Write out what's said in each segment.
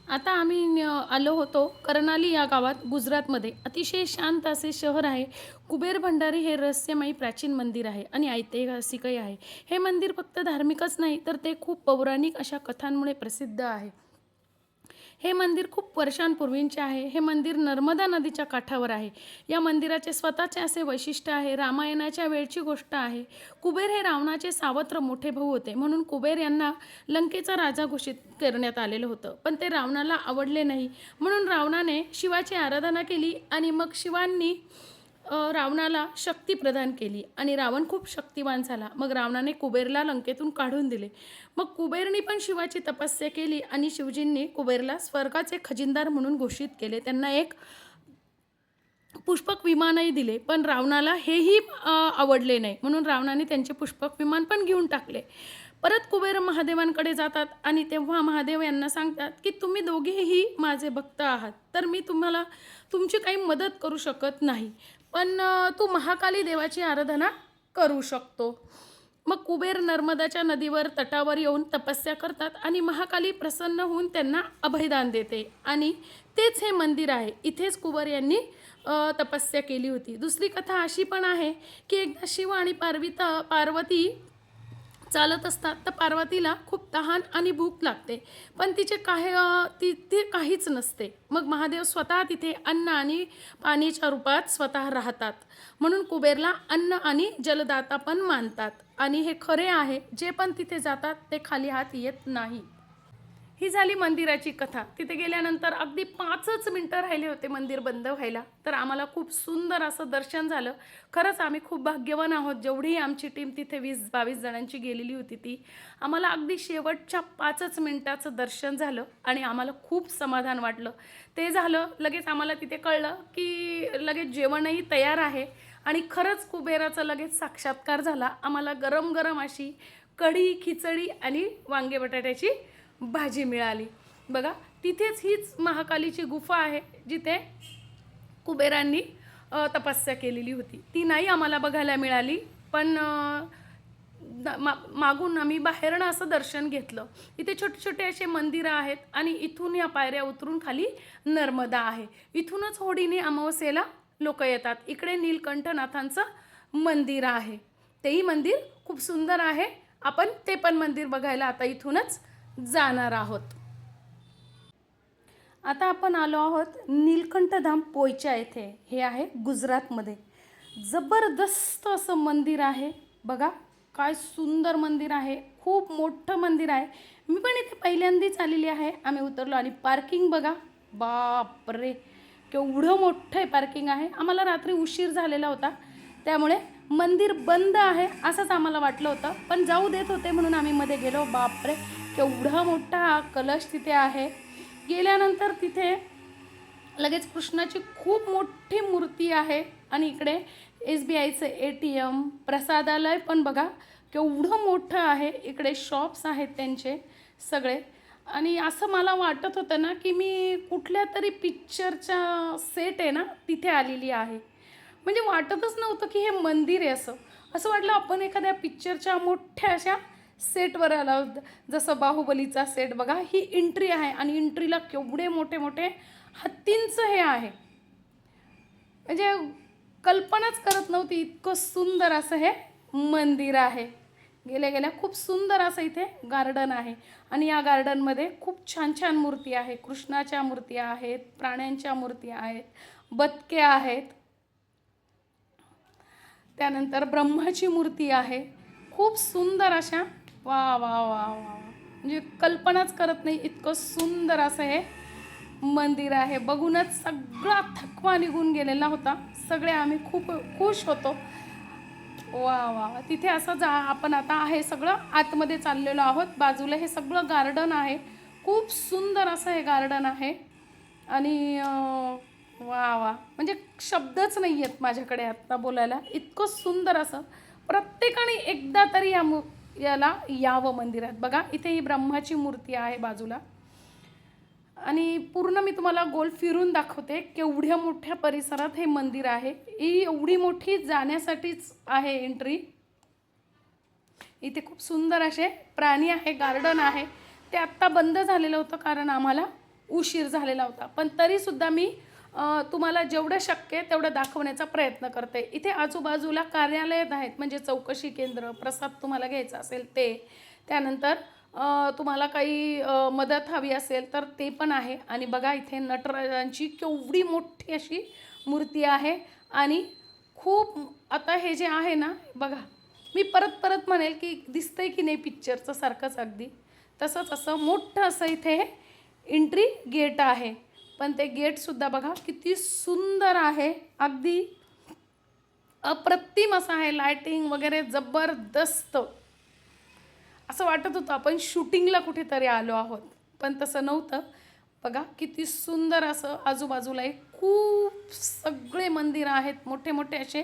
आता आम्ही आलो होतो कर्नाली या गावात गुजरातमध्ये. अतिशय शांत असे शहर आहे. कुबेर भंडारी हे रहस्यमयी प्राचीन मंदिर आहे आणि ऐतिहासिकही आहे. हे मंदिर फक्त धार्मिकच नाही, तर ते खूप पौराणिक अशा कथांमुळे प्रसिद्ध आहे. हे मंदिर खूप वर्षांपूर्वीचे आहे. हे मंदिर नर्मदा नदीच्या काठावर आहे. या मंदिराचे स्वतःचे असे वैशिष्ट्य आहे. रामायणाच्या वेळची गोष्ट आहे. कुबेर हे रावणाचे सावत्र मोठे भाऊ होते. म्हणून कुबेर यांना लंकेचा राजा घोषित करण्यात आलेलं होतं. पण ते रावणाला आवडले नाही. म्हणून रावणाने शिवाची आराधना केली आणि मग शिवांनी रावणाला शक्ती प्रदान केली आणि रावण खूप शक्तिवान झाला. मग रावणाने कुबेरला लंकेतून काढून दिले. मग कुबेरनी पण शिवाची तपस्या केली आणि शिवजींनी कुबेरला स्वर्गाचे खजिनदार म्हणून घोषित केले. त्यांना एक पुष्पक विमानही दिले. पण रावणाला हेही आवडले नाही. म्हणून रावणाने त्यांचे पुष्पक विमान पण घेऊन टाकले. परत कुबेर महादेवांकडे जातात आणि तेव्हा महादेव यांना सांगतात की तुम्ही दोघेही माझे भक्त आहात, तर मी तुम्हाला तुमची काही मदत करू शकत नाही. पण तू महाकाली देवाची आराधना करू शकतो. मग कुबेर नर्मदाच्या नदीवर तटावर येऊन तपस्या करतात आणि महाकाली प्रसन्न होऊन त्यांना अभयदान देते आणि तेच हे मंदिर आहे. इथेच कुबेर यांनी तपस्या केली होती. दुसरी कथा अशी पण आहे की एकदा शिव आणि पार्वती चालत असतात, तर पार्वतीला खूप तहान आणि भूक लागते. पण तिथे काहीच नसते. मग महादेव स्वतः तिथे अन्न आणि पाण्याच्या रूपात स्वतः राहतात. म्हणून कुबेरला अन्न आणि जलदाता पण मानतात आणि हे खरे आहे. जे पण तिथे जातात ते खाली हात येत नाही. ही झाली मंदिराची कथा. तिथे गेल्यानंतर अगदी 5च मिनिटं राहिले होते मंदिर बंद व्हायला, तर आम्हाला खूप सुंदर असं दर्शन झालं. खरंच आम्ही खूप भाग्यवान आहोत. जेवढी आमची टीम तिथे 20-22 जणांची गेलेली होती, ती आम्हाला अगदी शेवटच्या 5च मिनिटाचं दर्शन झालं आणि आम्हाला खूप समाधान वाटलं. ते झालं लगेच आम्हाला तिथे कळलं की लगेच जेवणही तयार आहे आणि खरंच कुबेराचा लगेच साक्षात्कार झाला. आम्हाला गरम गरम अशी कढी, खिचडी आणि वांगे बटाट्याची भाजी मिळाली. बघा, तिथेच हीच महाकालीची गुफा आहे जिथे कुबेरांनी तपस्या केलेली होती. ती नाही आम्हाला बघायला मिळाली, पण मागून आम्ही बाहेरनं असं दर्शन घेतलं. इथे छोटे छोटे असे मंदिरं आहेत आणि इथून या पायऱ्या उतरून खाली नर्मदा आहे. इथूनच होडीने अमावस्येला लोक येतात. इकडे नीलकंठनाथांचं मंदिर आहे. तेही मंदिर खूप सुंदर आहे. आपण ते पण मंदिर बघायला आता इथूनच जाणार आहोत. आता आपण आलो आहोत नीलकंठधाम पोयच्या येथे. हे आहे गुजरातमध्ये. जबरदस्त असं मंदिर आहे. बघा काय सुंदर मंदिर आहे. खूप मोठं मंदिर आहे. मी पण इथे पहिल्यांदाच आलेली आहे. आम्ही उतरलो आणि पार्किंग बघा, बापरे केवढं मोठं पार्किंग आहे. आम्हाला रात्री उशीर झालेला होता, त्यामुळे मंदिर बंद आहे असंच आम्हाला वाटलं होतं, पण जाऊ देत होते म्हणून आम्ही मध्ये गेलो. बापरे केवढा मोठा कलश तिथे आहे. गेल्यानंतर तिथे लगेच कृष्णाची खूप मोठी मूर्ती आहे आणि इकडे SBIचं ATM, प्रसादालय पण बघा केवढं मोठं आहे. इकडे शॉप्स आहेत त्यांचे सगळे. आणि असं मला वाटत होतं ना की मी कुठल्या तरी पिक्चरच्या सेट आहे ना तिथे आलेली आहे. म्हणजे वाटतच नव्हतं की हे मंदिर आहे. असं असं वाटलं आपण एखाद्या पिक्चरच्या मोठ्या अशा सेटवर आला आहोत. जसं बाहुबलीचा सेट बघा, ही एंट्री आहे आणि एंट्रीला केवढे मोठे मोठे हत्तींचं हे आहे. म्हणजे कल्पनाच करत नव्हती इतकं सुंदर असं हे मंदिर आहे. गेल्या गेल्या खूप सुंदर असं इथे गार्डन आहे आणि या गार्डनमध्ये खूप छान छान मूर्ती आहे. कृष्णाच्या मूर्ती आहेत, प्राण्यांच्या मूर्ती आहेत, बदके आहेत, त्यानंतर ब्रह्माची मूर्ती आहे. खूप सुंदर अशा, वा वा वा वा, म्हणजे कल्पनाच करत नाही इतकं सुंदर असं हे मंदिर आहे. बघूनच सगळा थकवा निघून गेलेला होता. सगळे आम्ही खूप खुश होतो. वा वा, तिथे असं आपण आता आहे सगळं आतमध्ये चाललेलो आहोत. बाजूला हे सगळं गार्डन आहे. खूप सुंदर असं हे गार्डन आहे आणि वा वा, म्हणजे शब्दच नाही आहेत माझ्याकडे आत्ता बोलायला. इतकं सुंदर असं. प्रत्येकाने एकदा तरी याला यावं मंदिरात. बघा इथे ही ब्रह्माची मूर्ती आहे बाजूला आणि पूर्ण मी तुम्हाला गोल फिरून दाखवते. केवढ्या मोठ्या परिसरात हे मंदिर आहे. ही एवढी मोठी जाण्यासाठीच आहे एंट्री. इथे खूप सुंदर असे प्राणी आहे, गार्डन आहे. ते आत्ता बंद झालेलं होतं कारण आम्हाला उशीर झालेला होता, पण तरीसुद्धा मी तुम्हाला जेवढं शक्य आहे तेवढं दाखवण्याचा प्रयत्न करते. इथे आजूबाजूला कार्यालयात आहेत, म्हणजे चौकशी केंद्र, प्रसाद तुम्हाला घ्यायचा असेल ते, त्यानंतर तुम्हाला काही मदत हवी असेल तर ते पण आहे. आणि बघा इथे नटराजांची केवढी मोठी अशी मूर्ती आहे. आणि खूप आता हे जे आहे ना बघा, मी परत परत म्हणेल की दिसतंय की नाही पिक्चरचं सारखंच अगदी तसंच असं मोठं असं इथे एंट्री गेट आहे. पण ते गेटसुद्धा बघा किती सुंदर आहे, अगदी अप्रतिम असं आहे. लायटिंग वगैरे जबरदस्त, असं वाटत होतं आपण शूटिंगला कुठेतरी आलो आहोत, पण तसं नव्हतं. बघा किती सुंदर असं आजूबाजूला एक खूप सगळे मंदिर आहेत, मोठे मोठे असे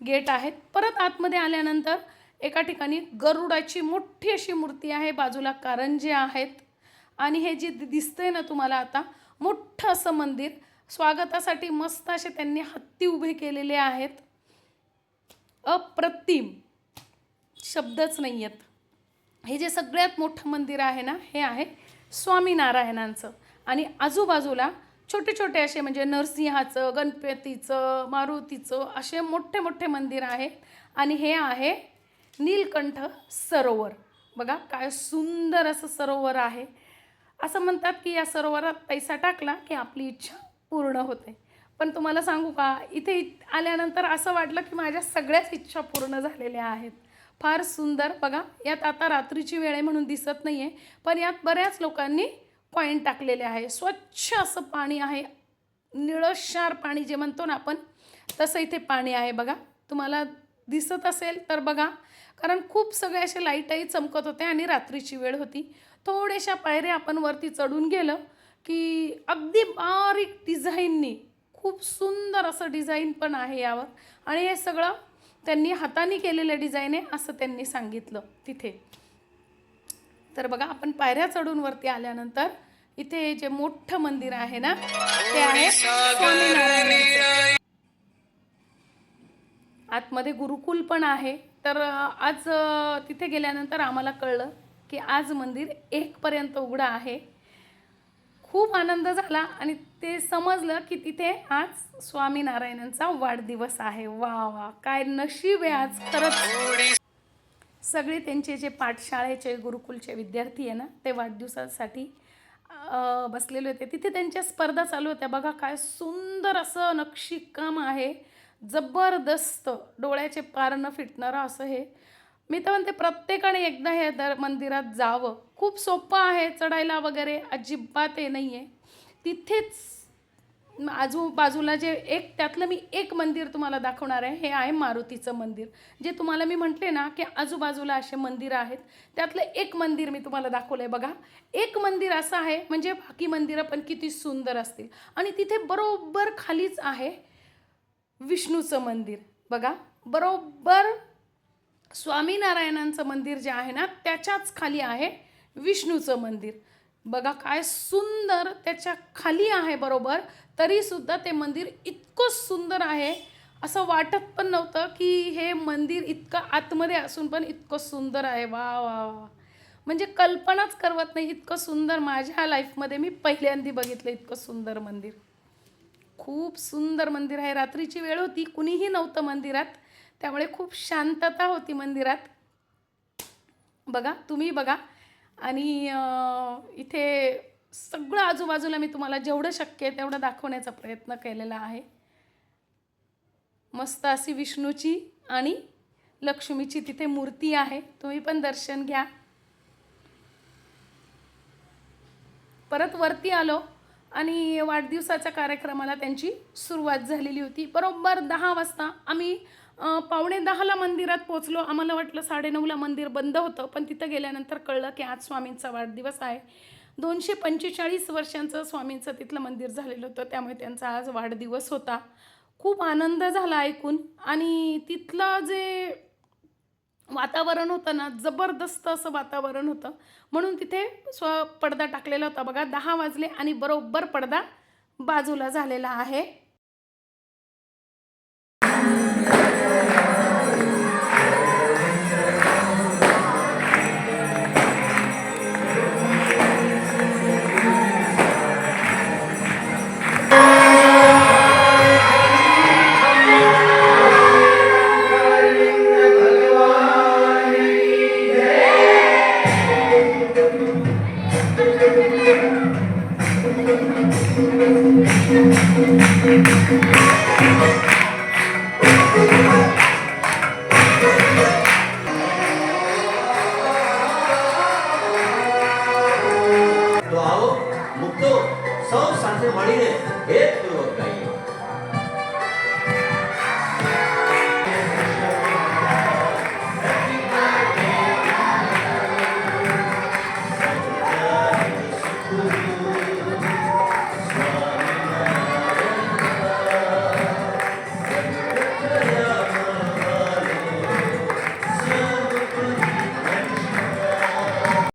गेट आहेत. परत आतमध्ये आल्यानंतर एका ठिकाणी गरुडाची मोठी अशी मूर्ती आहे, बाजूला कारंजे आहेत. आणि हे जे दिसतंय ना तुम्हाला आता मोठं असं मंदिर, स्वागतासाठी मस्त असे त्यांनी हत्ती उभे केलेले आहेत. अप्रतिम, शब्दच नाही आहेत. हे जे सगळ्यात मोठं मंदिर आहे ना, हे आहे स्वामीनारायणांचं. आणि आजूबाजूला छोटे छोटे असे म्हणजे नरसिंहाचं, गणपतीचं, मारुतीचं असे मोठे मोठे मंदिर आहे. आणि हे आहे नीलकंठ सरोवर. बघा काय सुंदर असं सरोवर आहे. असं म्हणतात की या सरोवरात पैसा टाकला की आपली इच्छा पूर्ण होते. पण तुम्हाला सांगू का, इथे आल्यानंतर असं वाटलं की माझ्या सगळ्याच इच्छा पूर्ण झालेल्या आहेत. फार सुंदर. बघा यात आता रात्रीची वेळ आहे म्हणून दिसत नाही आहे, पण यात बऱ्याच लोकांनी कॉईन टाकलेले आहे. स्वच्छ असं पाणी आहे, निळशार पाणी जे म्हणतो ना आपण, तसं इथे पाणी आहे. बघा तुम्हाला दिसत असेल तर बघा, कारण खूप सगळे असे लाईटही चमकत होते आणि रात्रीची वेळ होती. थोड्याशा पायऱ्या आपण वरती चढून गेलं की अगदी बारीक डिझाईननी खूप सुंदर असं डिझाईन पण आहे यावर. आणि हे सगळं त्यांनी हाताने केलेलं डिझाईन आहे असं त्यांनी सांगितलं तिथे. तर बघा आपण पायऱ्या चढून वरती आल्यानंतर इथे जे मोठं मंदिर आहे ना, ते आहे स्वामीनारायणांचं. आतमध्ये गुरुकुल पण आहे. तर आज तिथे गेल्यानंतर आम्हाला कळलं की आज मंदिर 1 पर्यंत उघडं आहे. खूप आनंद झाला आणि ते समजलं की तिथे आज स्वामीनारायणांचा वाढदिवस आहे. वा वा, काय नशीब आहे आज खरंच. सगळे त्यांचे जे पाठशाळेचे गुरुकुलचे विद्यार्थी आहे ना, ते वाढदिवसासाठी बसलेले होते. तिथे त्यांच्या स्पर्धा चालू होत्या. बघा काय सुंदर असं नक्षीकाम आहे, जबरदस्त, डोळ्याचे पार न फिटणारं असं हे. मी तर म्हणते प्रत्येकाने एकदा हे मंदिरात जावं. खूप सोपं आहे चढायला वगैरे, अजिबात हे नाही आहे. तिथेच आजूबाजूला जे त्यातलं मी एक मंदिर तुम्हाला दाखवणार आहे. हे आहे मारुतीचं मंदिर. जे तुम्हाला मी म्हटले ना की आजूबाजूला असे मंदिरं आहेत, त्यातलं एक मंदिर मी तुम्हाला दाखवलं आहे. बघा एक मंदिर असं आहे, म्हणजे बाकी मंदिरं पण किती सुंदर असतील. आणि तिथे बरोबर खालीच आहे विष्णूचं मंदिर. बघा बरोबर स्वामीनारायणांचं मंदिर जे आहे ना, त्याच्याच खाली आहे विष्णूचं मंदिर. बघा काय सुंदर, त्याच्या खाली आहे बरोबर. तरीसुद्धा ते मंदिर इतकं सुंदर आहे, असं वाटत पण नव्हतं की हे मंदिर इतकं आतमध्ये असून पण इतकं सुंदर आहे. वा वा वा, म्हणजे कल्पनाच करवत नाही इतकं सुंदर. माझ्या लाईफमध्ये मी पहिल्यांदा बघितलं इतकं सुंदर मंदिर. खूप सुंदर मंदिर आहे. रात्रीची वेळ होती, कुणीही नव्हतं मंदिरात, त्यामुळे खूप शांतता होती मंदिरात. बघा तुम्ही बघा. आणि इथे सगळं आजूबाजूला मी तुम्हाला जेवढं शक्य आहे तेवढं दाखवण्याचा प्रयत्न केलेला आहे. मस्त अशी विष्णूची आणि लक्ष्मीची तिथे मूर्ती आहे, तुम्ही पण दर्शन घ्या. परत वरती आलो आणि वाढदिवसाच्या कार्यक्रमाला त्यांची सुरुवात झालेली होती. बरोबर 10 वाजता आम्ही 9:45ला मंदिरात पोचलो. आम्हाला वाटलं 9:30ला मंदिर बंद होतं, पण तिथं गेल्यानंतर कळलं की आज स्वामींचा वाढदिवस आहे. 245 वर्षांचं स्वामींचं तिथलं मंदिर झालेलं होतं, त्यामुळे त्यांचा आज वाढदिवस होता. खूप आनंद झाला ऐकून. आणि तिथलं जे वातावरण होतं ना, जबरदस्त असं वातावरण होतं, म्हणून तिथे पडदा टाकलेला होता. बघा 10 वाजले आणि बरोबर पडदा बाजूला झालेला आहे. તો આવો મુક્તો સૌ સાથે મળીને એક